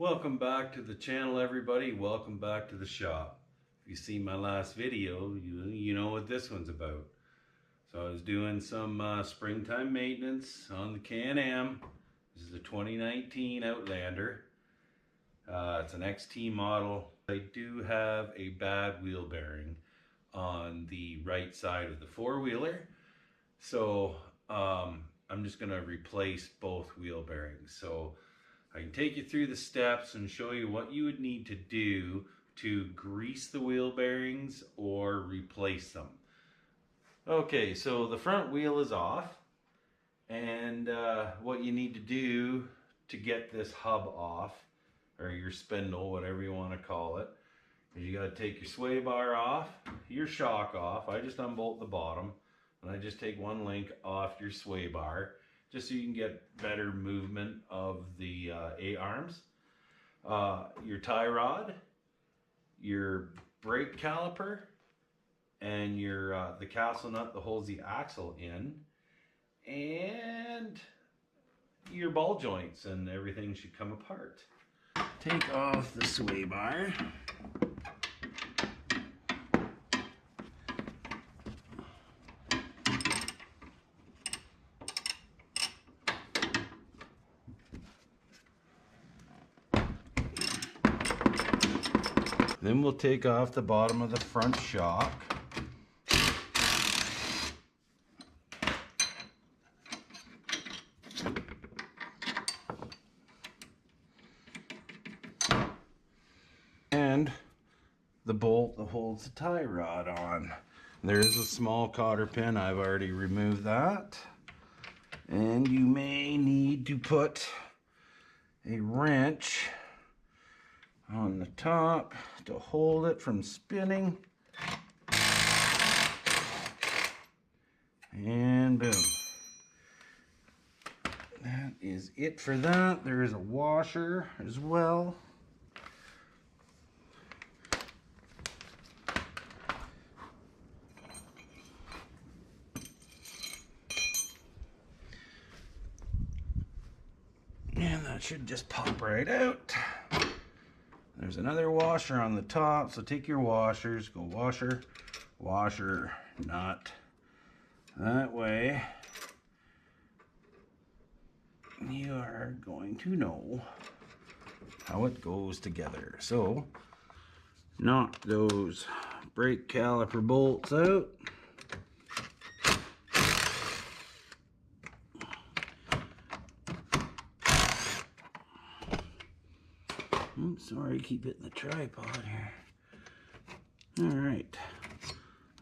Welcome back to the channel, everybody. Welcome back to the shop. If you see my last video, you know what this one's about. So I was doing some springtime maintenance on the Can-Am. This is a 2019 Outlander. It's an XT model. I do have a bad wheel bearing on the right side of the four-wheeler. So I'm just gonna replace both wheel bearings. So I can take you through the steps and show you what you would need to do to grease the wheel bearings or replace them. Okay, so the front wheel is off, and what you need to do to get this hub off, or your spindle, whatever you want to call it, is you got to take your sway bar off, your shock off. I just unbolt the bottom, and I just take one link off your sway bar, just so you can get better movement of the A-arms. Your tie rod, your brake caliper, and your the castle nut that holds the axle in, and your ball joints, and everything should come apart. Take off the sway bar. Then we'll take off the bottom of the front shock. And the bolt that holds the tie rod on. There's a small cotter pin. I've already removed that. And you may need to put a wrench on the top to hold it from spinning. And boom. That is it for that. There is a washer as well. And that should just pop right out. There's another washer on the top, so take your washers, go washer, washer, nut. That way, you are going to know how it goes together. So, knock those brake caliper bolts out. Oops, sorry, keep hitting the tripod here. Alright,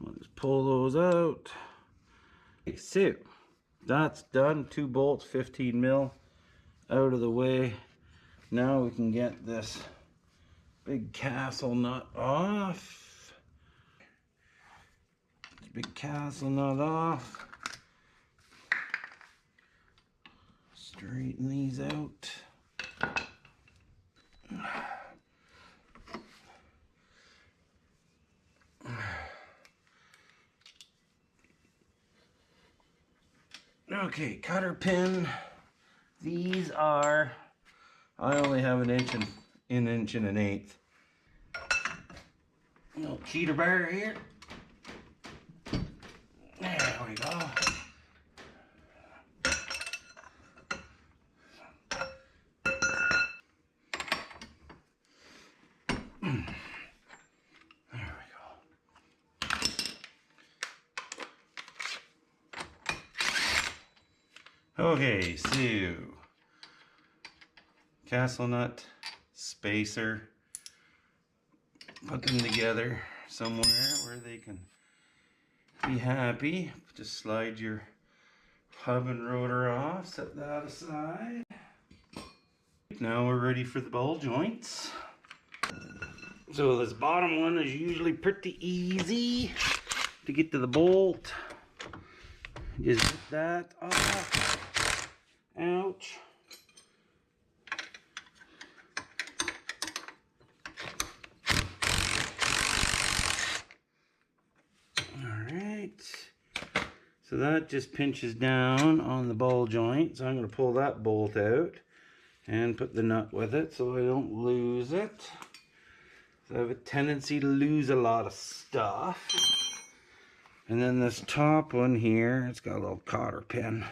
I'll just pull those out. Okay, so that's done. 2 bolts, 15 mil out of the way. Now we can get this big castle nut off. This big castle nut off. Straighten these out. Okay, cutter pin. These are, I only have an inch and 1/8. Little cheater bar here. There we go. Okay, so castle nut, spacer, put them together somewhere where they can be happy. Just slide your hub and rotor off, set that aside. Now we're ready for the ball joints. So this bottom one is usually pretty easy to get to the bolt. Just get that off. Ouch. Alright. So that just pinches down on the ball joint. So I'm going to pull that bolt out. and put the nut with it so I don't lose it. So I have a tendency to lose a lot of stuff. And then this top one here, it's got a little cotter pin.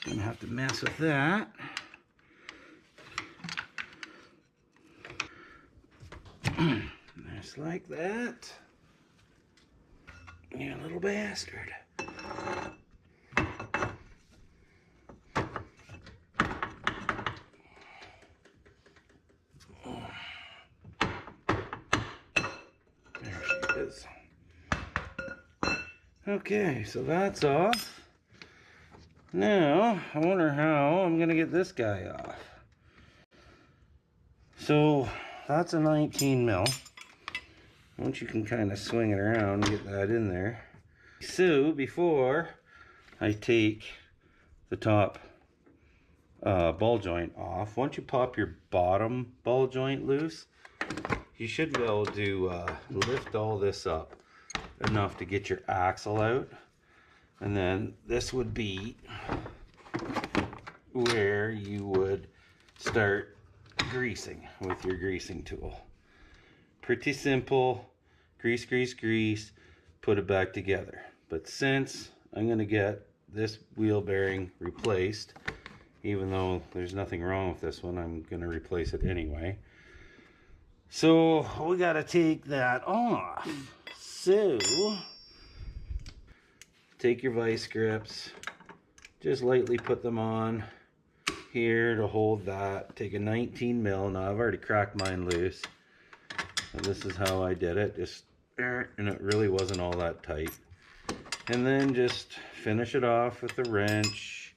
Gonna have to mess with that. Just like that. You little bastard. There she is. Okay, so that's off. Now, I wonder how I'm gonna get this guy off. So, that's a 19 mil. Once you can kind of swing it around and get that in there. So, before I take the top ball joint off, once you pop your bottom ball joint loose, you should be able to lift all this up enough to get your axle out. And then this would be where you would start greasing with your greasing tool. Pretty simple. Grease, grease, grease. Put it back together. But since I'm going to get this wheel bearing replaced, even though there's nothing wrong with this one, I'm going to replace it anyway. So we got to take that off. So take your vice grips, just lightly put them on here to hold that. Take a 19 mil. Now I've already cracked mine loose. And this is how I did it. Just, and it really wasn't all that tight. And then just finish it off with a wrench.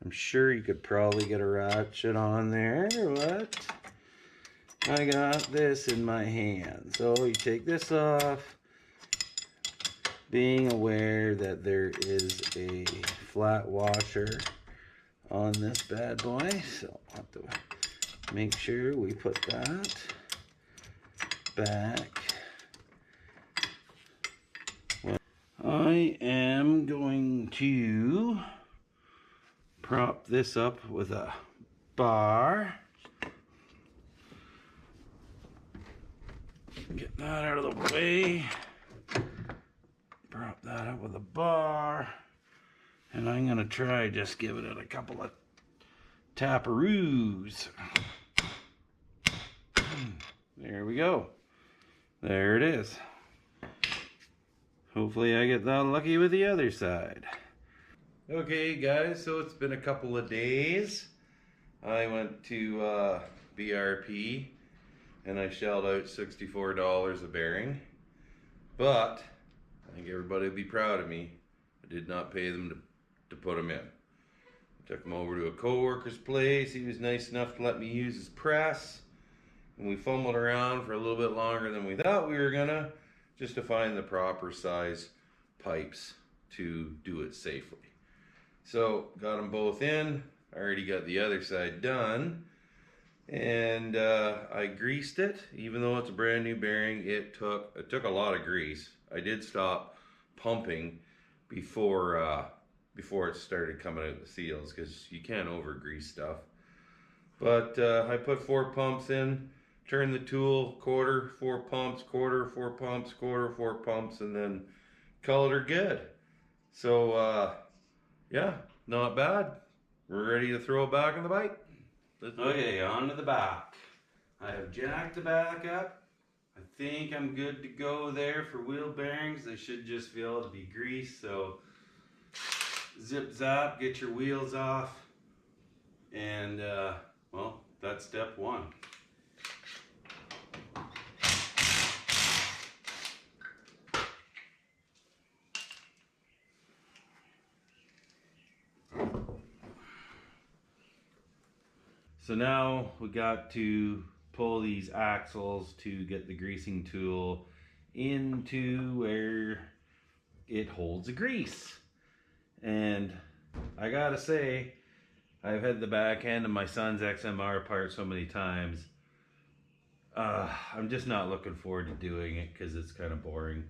I'm sure you could probably get a ratchet on there, but I got this in my hand. So you take this off, being aware that there is a flat washer on this bad boy. So I'll have to make sure we put that back. I am going to prop this up with a bar. Get that out of the way. Prop that up with a bar. And I'm going to try just giving it a couple of taparoos. There we go. There it is. Hopefully I get that lucky with the other side. Okay guys, so it's been a couple of days. I went to BRP and I shelled out $64 a bearing. But I think everybody would be proud of me. I did not pay them to put them in. I took them over to a co-worker's place. He was nice enough to let me use his press. And we fumbled around for a little bit longer than we thought we were gonna, just to find the proper size pipes to do it safely. So got them both in. I already got the other side done. And I greased it. Even though it's a brand new bearing, it took a lot of grease. I did stop pumping before it started coming out the seals, because you can't over grease stuff. But I put 4 pumps in, turned the tool, quarter, 4 pumps, quarter, 4 pumps, quarter, 4 pumps, and then called her good. So yeah, not bad. We're ready to throw it back in the bike. Okay, on to the back. I have jacked the back up. I think I'm good to go there for wheel bearings. They should just be able to be greased. So zip zap, get your wheels off. And well, that's step 1. So now we got to pull these axles to get the greasing tool into where it holds the grease. And I gotta say, I've had the back end of my son's XMR apart so many times. I'm just not looking forward to doing it because it's kind of boring.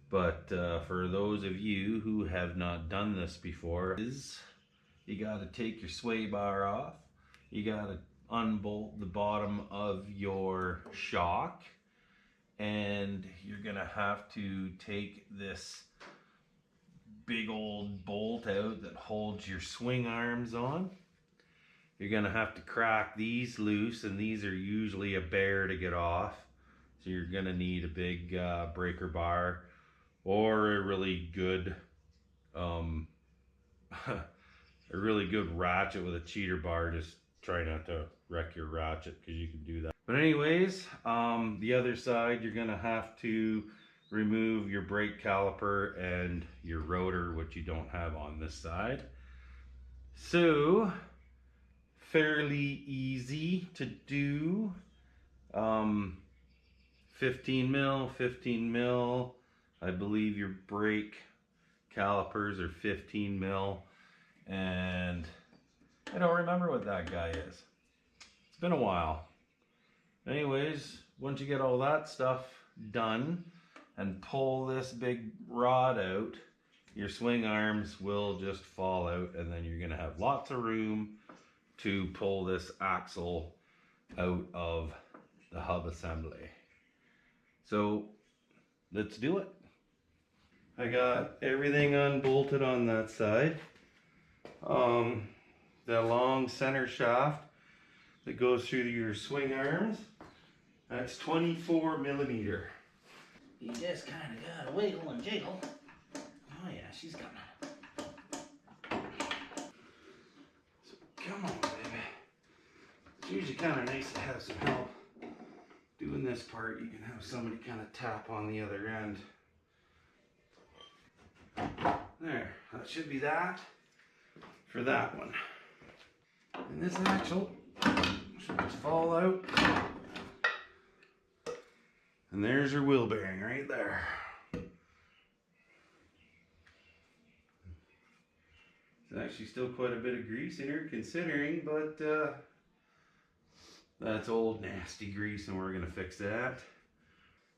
But for those of you who have not done this before, you gotta take your sway bar off. You gotta unbolt the bottom of your shock, and you're gonna have to take this big old bolt out that holds your swing arms on. You're gonna have to crack these loose, and these are usually a bear to get off. So you're gonna need a big breaker bar or a really good a really good ratchet with a cheater bar. Just try not to wreck your ratchet because you can do that. But anyways, the other side, you're gonna have to remove your brake caliper and your rotor, which you don't have on this side. So fairly easy to do. 15 mil. I believe your brake calipers are 15 mil. And I don't remember what that guy is. It's been a while. Anyways, once you get all that stuff done and pull this big rod out, your swing arms will just fall out, and then you're gonna have lots of room to pull this axle out of the hub assembly. So let's do it. I got everything unbolted on that side. The long center shaft that goes through your swing arms, that's 24 millimeter. You just kind of gotta wiggle and jiggle. Oh yeah, she's coming. So come on, baby. It's usually kind of nice to have some help doing this part. You can have somebody kind of tap on the other end. There, that should be that for that one. And this axle should just fall out. And there's your wheel bearing right there. There's actually still quite a bit of grease in here considering, but that's old nasty grease and we're gonna fix that.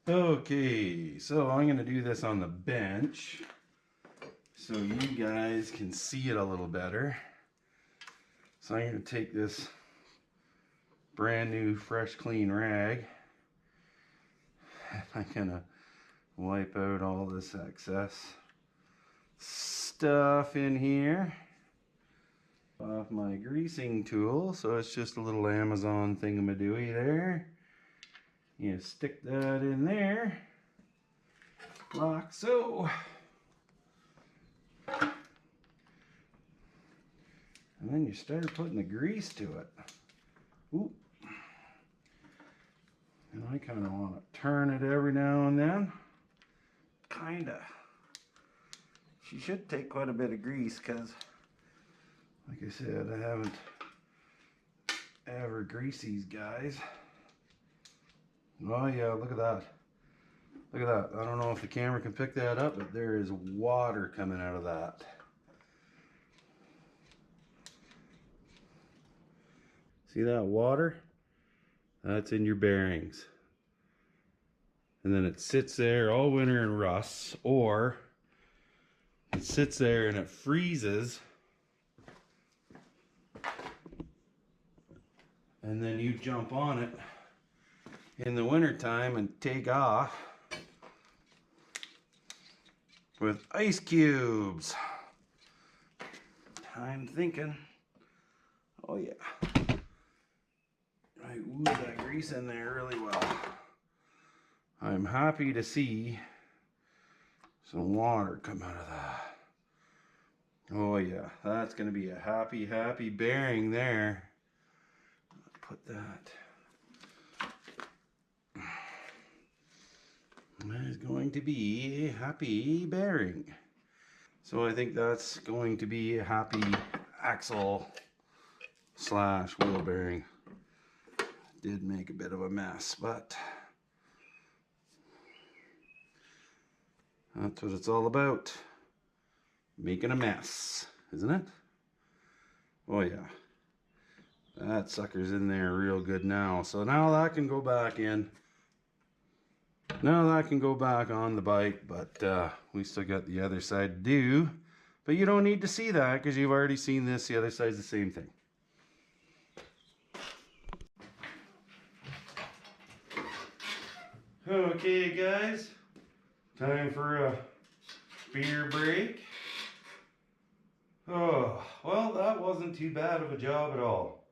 Okay, so I'm gonna do this on the bench so you guys can see it a little better. So I'm gonna take this brand new fresh clean rag and I'm gonna wipe out all this excess stuff in here off my greasing tool. So it's just a little Amazon thingamadooey there. You stick that in there like so. And then you start putting the grease to it. Ooh. And I kind of want to turn it every now and then. Kinda. She should take quite a bit of grease because, like I said, I haven't ever greased these guys. Oh yeah, look at that. Look at that. I don't know if the camera can pick that up, but there is water coming out of that. See that water? That's in your bearings. And then it sits there all winter and rusts, or it sits there and it freezes. And then you jump on it in the winter time and take off with ice cubes. I'm thinking, oh yeah. I ooze that grease in there really well. I'm happy to see some water come out of that. Oh yeah, that's gonna be a happy, happy bearing there. Put that. That is going to be a happy bearing. So I think that's going to be a happy axle slash wheel bearing. Did make a bit of a mess, but that's what it's all about. Making a mess, isn't it? Oh yeah. That sucker's in there real good now. So now that can go back in. Now that can go back on the bike, but we still got the other side to do. But you don't need to see that because you've already seen this. The other side's the same thing. Okay guys, time for a beer break. Oh, well, that wasn't too bad of a job at all.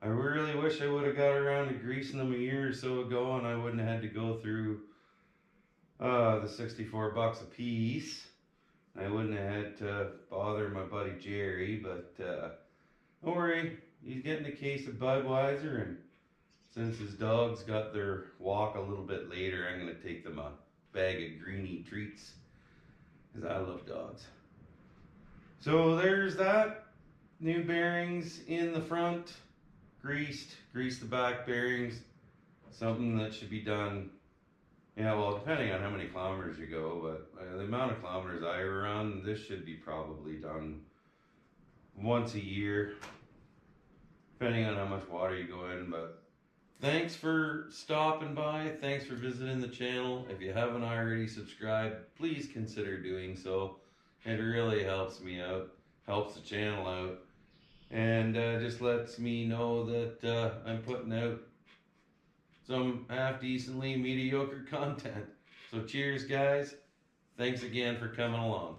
I really wish I would have got around to greasing them a year or so ago and I wouldn't have had to go through the 64 bucks a piece. I wouldn't have had to bother my buddy Jerry, but don't worry, he's getting a case of Budweiser, and since his dogs got their walk a little bit later, I'm going to take them a bag of greenie treats, because I love dogs. So there's that. New bearings in the front, greased the back bearings, something that should be done, yeah, well, depending on how many kilometers you go, but the amount of kilometers I run, this should be probably done once a year, depending on how much water you go in. But thanks for stopping by. Thanks for visiting the channel. If you haven't already subscribed, please consider doing so. It really helps me out, helps the channel out, and just lets me know that I'm putting out some half-decently mediocre content. So cheers, guys. Thanks again for coming along.